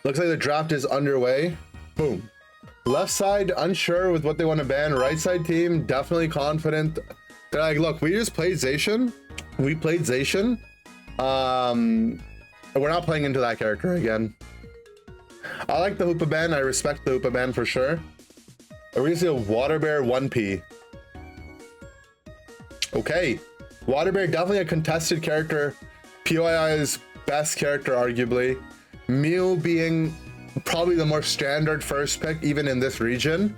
Looks like the draft is underway. Boom. Left side unsure with what they want to ban. Right side team definitely confident. They're like, look, we just played Zacian. We played Zacian. We're not playing into that character again. I like the Hoopa ban. I respect the Hoopa ban for sure. We're gonna see a Water Bear 1P. Okay. Water Bear, definitely a contested character. PYI's best character, arguably. Mew being probably the more standard first pick, even in this region.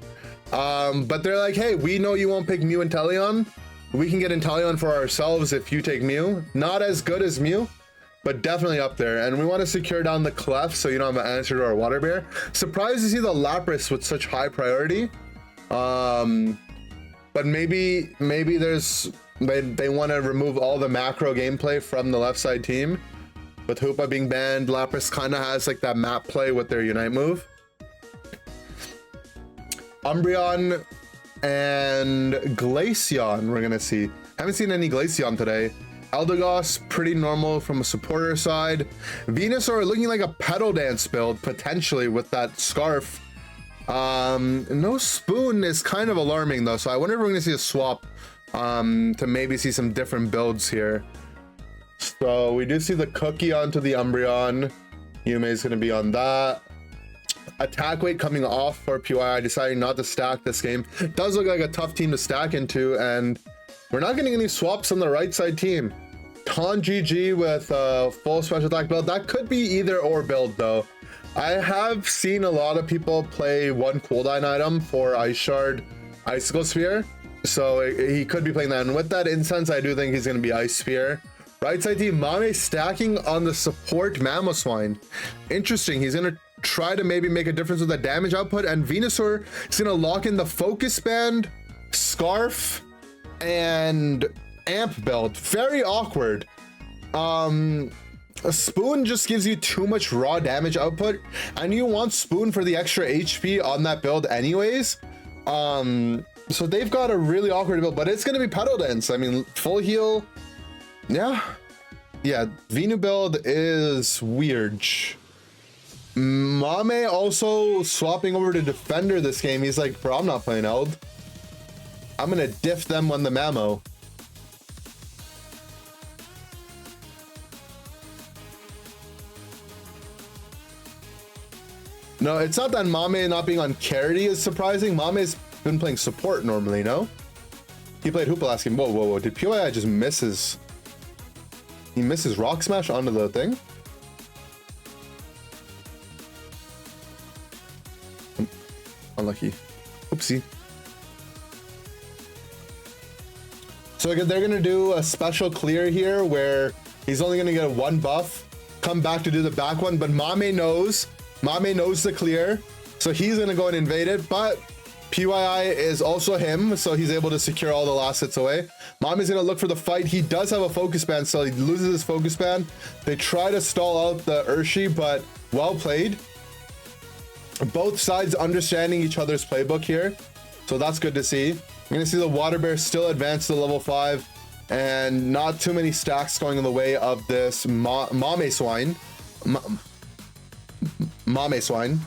But they're like, hey, we know you won't pick Mew and Inteleon. We can get Inteleon for ourselves if you take Mew. Not as good as Mew, but definitely up there. And we want to secure down the Clef so you don't have an answer to our Water Bear. Surprised to see the Lapras with such high priority. But maybe they want to remove all the macro gameplay from the left side team. With Hoopa being banned, Lapras kind of has like that map play with their Unite move. Umbreon and Glaceon we're gonna see. Haven't seen any Glaceon today. Eldegoss, pretty normal from a supporter side. Venusaur looking like a pedal dance build, potentially, with that scarf. No Spoon is kind of alarming though, so I wonder if we're gonna see a swap to maybe see some different builds here. So we do see the Cookie onto the Umbreon. Yume is gonna be on that. Attack weight coming off for PYI, deciding not to stack this game. Does look like a tough team to stack into, and we're not getting any swaps on the right side team. Ton GG with a full special attack build. That could be either or build though. I have seen a lot of people play one cooldown item for Ice Shard, Icicle Sphere. So he could be playing that. And with that incense, I do think he's going to be Ice Spear. Right side team, Mame stacking on the support Mamoswine. Interesting. He's going to try to maybe make a difference with the damage output. And Venusaur is going to lock in the Focus Band, Scarf, and Amp build. Very awkward. A Spoon just gives you too much raw damage output, and you want Spoon for the extra HP on that build anyways. So they've got a really awkward build, but it's gonna be Pedal Dance. I mean, full heal. Yeah, Venu build is weird. Mame also swapping over to Defender this game. He's like, bro, I'm not playing Eld. I'm gonna diff them on the Mamo. No, it's not that Mame not being on Carity is surprising. Mame's been playing support normally, no? He played Hoopa last game. Whoa. Did PYI just misses? He misses Rock Smash onto the thing? Unlucky. Oopsie. So they're gonna do a special clear here where he's only gonna get one buff, come back to do the back one, but Mame knows the clear, so he's gonna go and invade it, but PYI is also him, so he's able to secure all the last hits away. Mame's gonna look for the fight. He does have a focus band, so he loses his focus band. They try to stall out the Urshi, but well played. Both sides understanding each other's playbook here, so that's good to see. We're gonna see the Water Bear still advance to level 5, and not too many stacks going in the way of this Mamoswine. Mamoswine.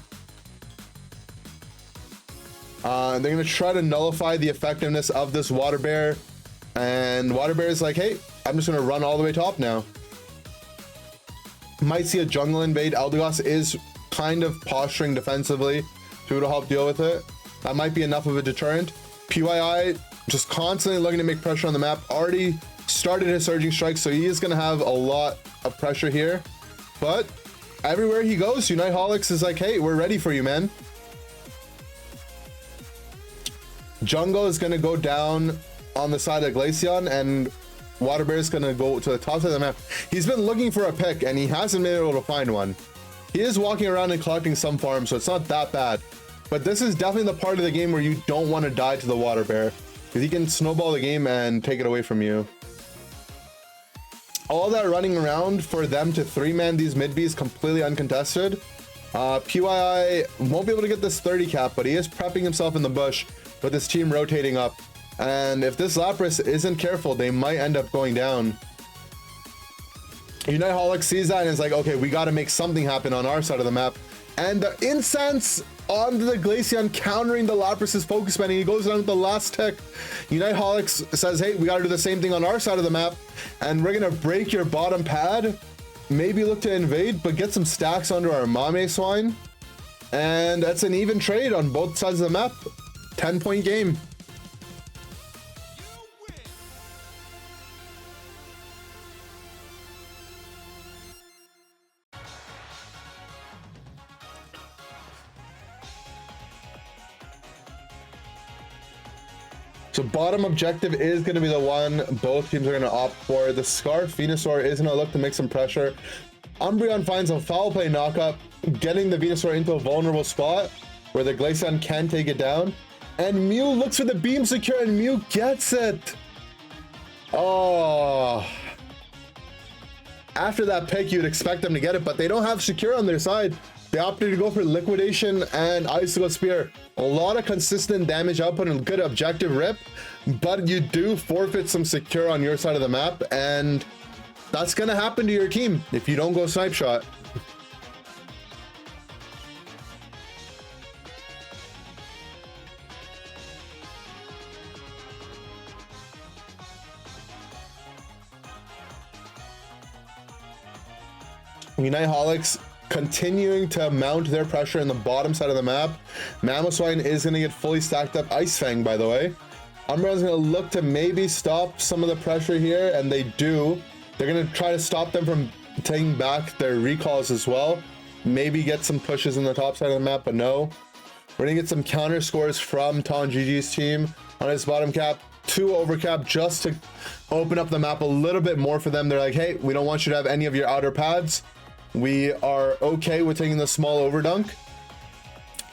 They're gonna try to nullify the effectiveness of this Water Bear, and Water Bear is like, hey, I'm just gonna run all the way top now. Might see a jungle invade. Eldegoss is kind of posturing defensively to help deal with it. That might be enough of a deterrent. PYI just constantly looking to make pressure on the map. Already started his surging strike, so he is gonna have a lot of pressure here, but everywhere he goes, Unite Holics is like, hey, we're ready for you, man. Jungle is going to go down on the side of Glaceon, and Water Bear is going to go to the top side of the map. He's been looking for a pick, and he hasn't been able to find one. He is walking around and collecting some farms, so it's not that bad. But this is definitely the part of the game where you don't want to die to the Water Bear, because he can snowball the game and take it away from you. All that running around for them to 3-man these mid-Bs completely uncontested. PYI won't be able to get this 30 cap, but he is prepping himself in the bush with his team rotating up. And if this Lapras isn't careful, they might end up going down. Unite Holic sees that and is like, okay, we got to make something happen on our side of the map. And the incense on the Glaceon countering the Lapras's focus spending. He goes down with the last tick. Unite Holic says, hey, we got to do the same thing on our side of the map. And we're going to break your bottom pad. Maybe look to invade, but get some stacks onto our Mame Swine. And that's an even trade on both sides of the map. 10-point game. So bottom objective is going to be the one both teams are going to opt for. The Scarf Venusaur is going to look to make some pressure. Umbreon finds a foul play knockup, getting the Venusaur into a vulnerable spot where the Glaceon can take it down. And Mew looks for the beam secure and Mew gets it. Oh. After that pick, you'd expect them to get it, but they don't have secure on their side. They opted to go for Liquidation and Icicle Spear. A lot of consistent damage output and good objective rip, but you do forfeit some secure on your side of the map, and that's gonna happen to your team if you don't go Snipe Shot. Unite Holics continuing to mount their pressure in the bottom side of the map. Mamoswine is going to get fully stacked up. Ice Fang, by the way. Umbreon's going to look to maybe stop some of the pressure here, and they do. They're going to try to stop them from taking back their recalls as well. Maybe get some pushes in the top side of the map, but no. We're going to get some counter scores from TonGG's team on his bottom cap. 2 overcap just to open up the map a little bit more for them. They're like, hey, we don't want you to have any of your outer pads. We are okay with taking the small overdunk.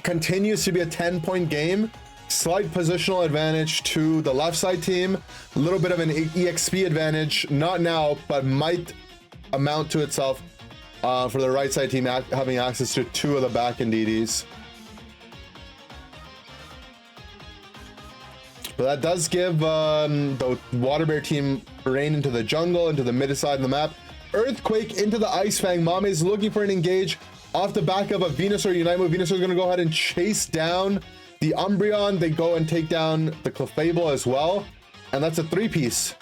Continues to be a 10-point game. Slight positional advantage to the left side team. A little bit of an EXP advantage, not now, but might amount to itself for the right side team having access to 2 of the back end DDs. But that does give the Water Bear team rain into the jungle, into the mid side of the map. Earthquake into the Ice Fang. Mame is looking for an engage off the back of a Venusaur Unite move. Venusaur is going to go ahead and chase down the Umbreon. They go and take down the Clefable as well. And that's a 3-piece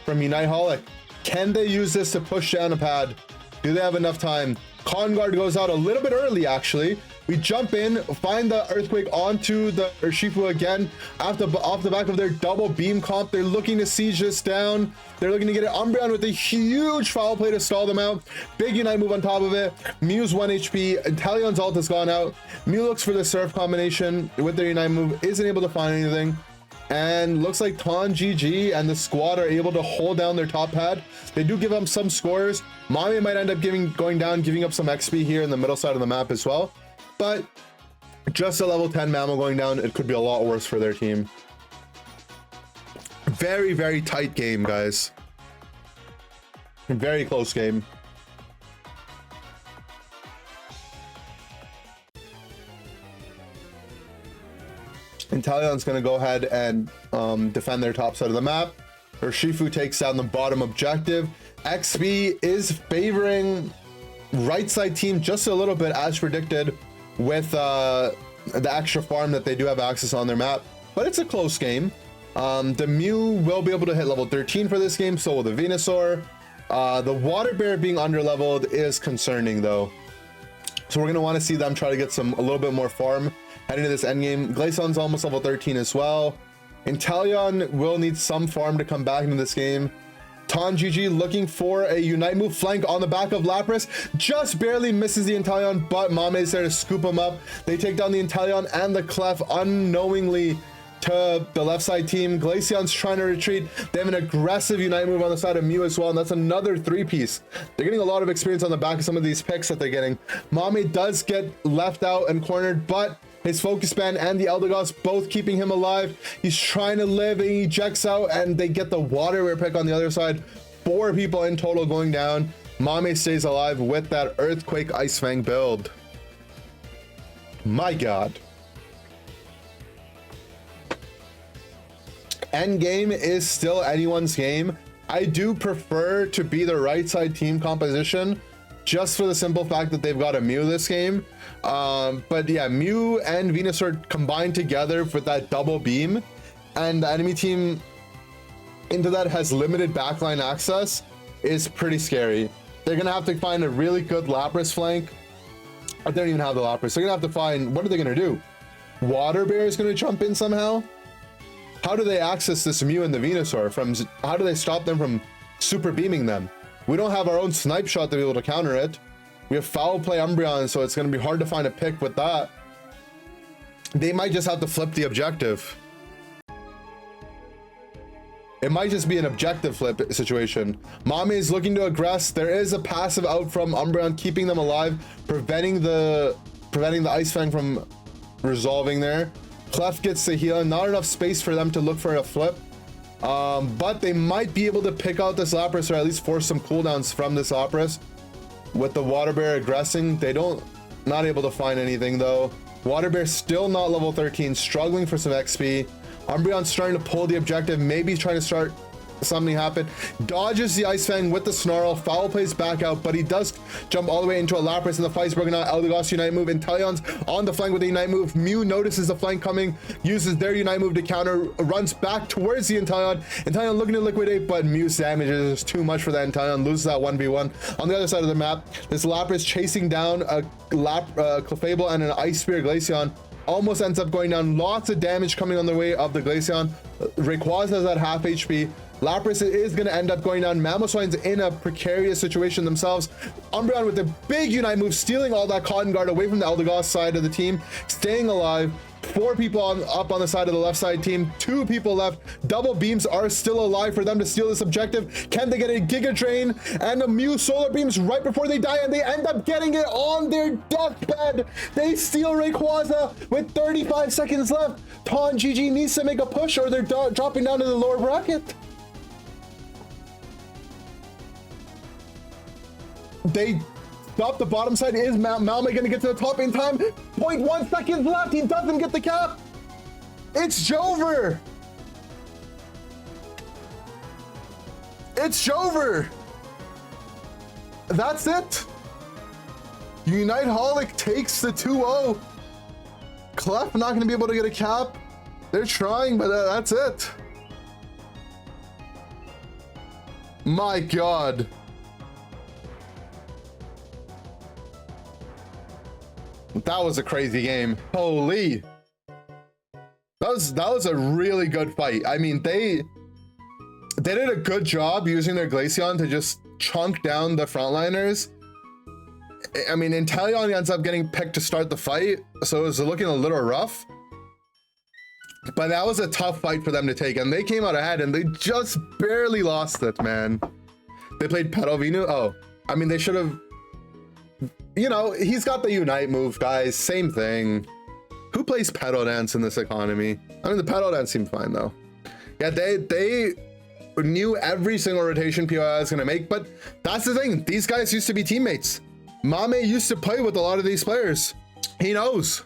from Unite Holic. Can they use this to push down a pad? Do they have enough time? Conguard goes out a little bit early, actually. We jump in, find the Earthquake onto the Urshifu again. Off the back of their double beam comp, they're looking to siege this down. They're looking to get it. Umbreon with a huge foul play to stall them out. Big Unite move on top of it. Mew's 1 HP. Inteleon's ult has gone out. Mew looks for the Surf combination with their Unite move. Isn't able to find anything. And looks like TonGG and the squad are able to hold down their top pad. They do give up some scores. Mame might end up going down, giving up some XP here in the middle side of the map as well. But just a level 10 Mammal going down, it could be a lot worse for their team. Very, very tight game, guys. Very close game. Inteleon's going to go ahead and defend their top side of the map. Urshifu takes down the bottom objective. XP is favoring right side team just a little bit as predicted with the extra farm that they do have access on their map, but it's a close game. The Mew will be able to hit level 13 for this game, so will the Venusaur. The Water Bear being under leveled is concerning though, so we're going to want to see them try to get a little bit more farm heading to this endgame. Glaceon's almost level 13 as well. Inteleon will need some farm to come back into this game. TonGG looking for a Unite move flank on the back of Lapras. Just barely misses the Inteleon, but Mame is there to scoop him up. They take down the Inteleon and the Clef unknowingly to the left side team. Glaceon's trying to retreat. They have an aggressive Unite move on the side of Mew as well, and that's another 3-piece. They're getting a lot of experience on the back of some of these picks that they're getting. Mame does get left out and cornered, but his focus band and the Eldegoss both keeping him alive. He's trying to live and he ejects out, and they get the Water Bear pick on the other side. 4 people in total going down. Mame stays alive with that Earthquake Ice Fang build. My god. Endgame is still anyone's game. I do prefer to be the right side team composition, just for the simple fact that they've got a Mew this game. But yeah, Mew and Venusaur combined together with that double beam, and the enemy team into that has limited backline access, is pretty scary. They're gonna have to find a really good Lapras flank. I don't even have the Lapras. They're gonna have to find, what are they gonna do? Water Bear is gonna jump in somehow? How do they access this Mew and the Venusaur? How do they stop them from super beaming them? We don't have our own snipe shot to be able to counter it. We have foul play Umbreon, so it's gonna be hard to find a pick with that. They might just have to flip the objective. It might just be an objective flip situation. Mame is looking to aggress. There is a passive out from Umbreon, keeping them alive, preventing the Ice Fang from resolving there. Clef gets the heal, not enough space for them to look for a flip. But they might be able to pick out this Lapras, or at least force some cooldowns from this Lapras. With the Water Bear aggressing, not able to find anything though. Water Bear still not level 13, struggling for some XP. Umbreon's starting to pull the objective, maybe trying to start something happen. Dodges the Ice Fang with the Snarl, foul plays back out, but he does jump all the way into a Lapras, and the fight's broken out. Eldegoss Unite move, Inteleon's on the flank with the Unite move. Mew notices the flank coming, uses their Unite move to counter, runs back towards the Inteleon. Inteleon looking to liquidate, but Mew's damage is too much for that Inteleon, loses that 1v1. On the other side of the map, this Lapras chasing down a Clefable and an Ice Spear Glaceon. Almost ends up going down. Lots of damage coming on the way of the Glaceon. Rayquaza is at half HP. Lapras is going to end up going down. Mamoswine's in a precarious situation themselves. Umbreon with the big Unite move, stealing all that Cotton Guard away from the Eldegoss side of the team, staying alive. 4 people up on the side of the left side team, 2 people left. Double beams are still alive for them to steal this objective. Can they get a Giga Drain and a Mew solar beams right before they die, and they end up getting it on their deathbed? They steal Rayquaza with 35 seconds left. Ton GG needs to make a push, or they're dropping down to the lower bracket. They stop the bottom side. Is Mame gonna get to the top in time? 0.1 seconds left. He doesn't get the cap. It's Jover. It's Jover. That's it. Unite Holic takes the 2-0. Clef not gonna be able to get a cap. They're trying, but that's it. My God. That was a crazy game. Holy. That was a really good fight. I mean, they did a good job using their Glaceon to just chunk down the frontliners. I mean, Inteleon ends up getting picked to start the fight, so it was looking a little rough. But that was a tough fight for them to take, and they came out ahead, and they just barely lost it, man. They played Pedovinu. Oh, I mean, they should have... You know, he's got the Unite move, guys. Same thing. Who plays Pedo Dance in this economy? I mean, the Pedo Dance seemed fine, though. Yeah, they knew every single rotation POI was going to make, but that's the thing. These guys used to be teammates. Mame used to play with a lot of these players. He knows.